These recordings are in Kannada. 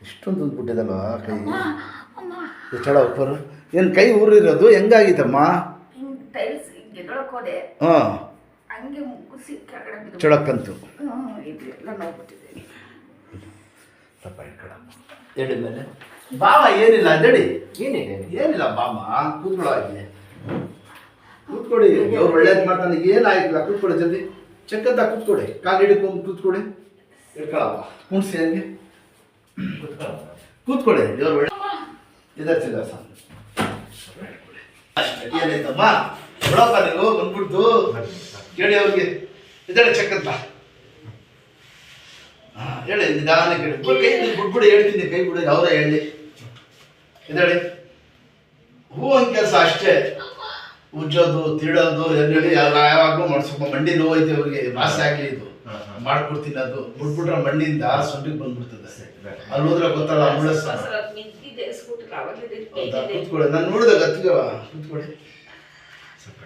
ಇಷ್ಟೊಂದು ಬಿಟ್ಟಿದಲ್ವಾ ಕೈ ಎಷ್ಟಡ ಉಪ್ಪರು ಏನು ಕೈ ಊರಿರೋದು ಹೆಂಗಾಗಿತ್ತಮ್ಮ? ಹಾಂ ಚೊಳಕ್ಕಂತು ಸ್ವಲ್ಪ ಎಡಿ ಮೇಲೆ ಬಾಮ ಏನಿಲ್ಲ ಅದೇಡಿ ಏನಿಲ್ಲ ಬಾಮ ಕೂತ್ಕೊಳ್ಳಿ ಕೂತ್ಕೊಡಿ ಅವ್ರು ಒಳ್ಳೇದು ಮಾಡ್ತಾನೆ ಏನಾಗಿಲ್ಲ ಕೂತ್ಕೊಡಿ ಜಲ್ದಿ ಚೆಕ್ಕಂತ ಕೂತ್ಕೊಡಿ ಕಾಲು ಹಿಡ್ಕೊಂಡು ಕೂತ್ಕೊಡಿ ಹಿಡ್ಕೊಳಪ್ಪ ಕುಣಿಸಿ ಹಂಗೆ ಕೂತ್ಕೊಡಿ ದೇವ್ರು ಒಳ್ಳೆ ಇದರ್ಸಿಲ್ಲ ಸರ್ ಏನಾಯ್ತಮ್ಮ ಬಿಡಪ್ಪ ನೀವು ಬಂದ್ಬಿಡ್ತು ಕೇಳಿ ಅವ್ರಿಗೆ ಇದೆಲ್ಲ ಚೆಕ್ಕಂತ ಹಾಂ ಹೇಳಿ ನಿಧಾನ ಕೇಳಿ ಕೈ ಬಿಡ್ಬಿಡಿ ಹೇಳ್ತೀನಿ ಕೈ ಬಿಡಿ ಅವರೇ ಹೇಳಿ ಇದೇಳಿ ಹೂ ಒಂದು ಕೆಲಸ ಅಷ್ಟೇ ಉಜ್ಜೋದು ತಿಳೋದು ಎಲ್ಲಿ ಯಾವಾಗಲೂ ಮಾಡಿಸ್ಕೊ ಮಂಡಿ ನೋವೈತೆ ಅವ್ರಿಗೆ ವಾಸಿ ಆಗಲಿ ಇದು ಮಾಡ್ಕೊಡ್ತೀನಿ ಅದು ಬಿಟ್ಬಿಟ್ರೆ ಮಂಡಿಯಿಂದ ಸೊಂಟಿಗೆ ಬಂದ್ಬಿಡ್ತದೆ ಅಲ್ಲಿ ಹೋದ್ರೆ ಗೊತ್ತಲ್ಲ ಅಂಬುಲೆನ್ಸ್ ಕೂತ್ಕೊಳ್ಳಿ ನಾನು ನೋಡಿದೆ ಗತ್ತಿಗೆ ಕೂತ್ಕೊಳ್ಳಿ ಸ್ವಲ್ಪ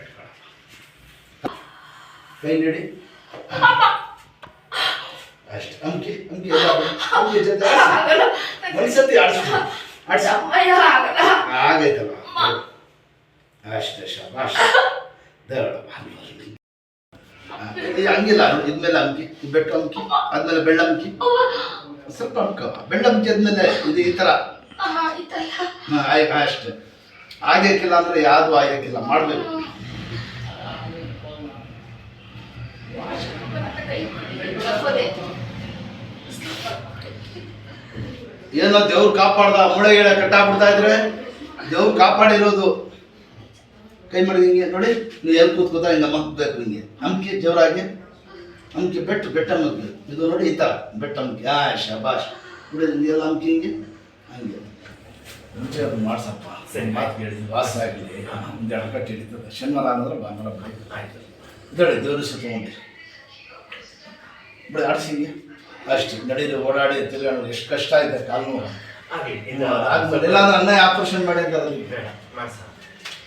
ಕೈ ನೀಡಿ ಅಷ್ಟೇ ಅಂಕಿ ಅಂಕಿ ಅಂಕಿ ಜೊತೆ ಮನಸ್ಸತ್ತಿ ಆಗೈತಲ್ಲ ಅಷ್ಟೇ ಶಾಬಾಷ್ ಹಂಗಿಲ್ಲ ಇದ್ಮೇಲೆ ಅಂಕಿ ಬೆಟ್ಟು ಅಂಕಿ ಆದ್ಮೇಲೆ ಬೆಳ್ಳಂಕಿ ಸ್ವಲ್ಪ ಅಂಕ ಬೆಳ್ಳಂಕಿ ಆದ್ಮೇಲೆ ಇದು ಈ ಥರ ಅಷ್ಟೇ ಆಗಕ್ಕಿಲ್ಲ ಅಂದ್ರೆ ಯಾವುದು ಆಗಕ್ಕಿಲ್ಲ ಮಾಡಬೇಕು ಏನೋ ದೇವ್ರು ಕಾಪಾಡ್ದ ಮೂಳೆ ಗಿಡ ಕಟ್ಟಾಕ್ಬಿಡ್ತಾ ಇದ್ರೆ ದೇವ್ರು ಕಾಪಾಡಿರೋದು ಕೈ ಮಾಡಿ ಹಿಂಗೆ ನೋಡಿ ನೀವು ಎಲ್ಲಿ ಕೂತ್ಕೋತಾ ಹಿಂಗೆ ಅಮ್ಮಬೇಕು ಹಿಂಗೆ ಅಂಕಿ ಜೋರಾಗಿ ಅಂಕಿ ಬೆಟ್ಟಮ್ಮಕ್ಕೆ ಇದು ನೋಡಿ ಈ ಥರ ಬೆಟ್ಟಮ್ಮಕ್ಕೆ ಶಬಾಷ್ ನೋಡಿ ಎಲ್ಲ ಅಂಕಿ ಹಿಂಗೆ ಹಂಗೆ ಮುಂಚೆ ಅದು ಮಾಡ್ಸಪ್ಪ ಸರಿ ಮಾತು ಕೇಳಿದ್ವಿ ವಾಸ ಆಗಲಿ ಒಂದು ಎಡಕಟ್ಟು ಹಿಡಿತದೆ ಶನಿವಾರ ಅಂದ್ರೆ ಭಾನುವಾರ ಬಿಡಿ ಆಯ್ತು ಇದಳಿ ದೇವ್ರ ಸುತ್ತಗೊಂಡು ಬಿಡಿ ಆಡಿಸಿ ಹಿಂಗೆ ಅಷ್ಟೇ ನಡೀರಿ ಓಡಾಡಿ ತಿರ್ಗಾಡಿ ಎಷ್ಟು ಕಷ್ಟ ಇದೆ ಕಾಲು ನೋವು ಆದ್ಮೇಲೆ ಇಲ್ಲಾಂದ್ರೆ ಅನ್ನ ಆಪರೇಷನ್ ಮಾಡಿ ಅಂತ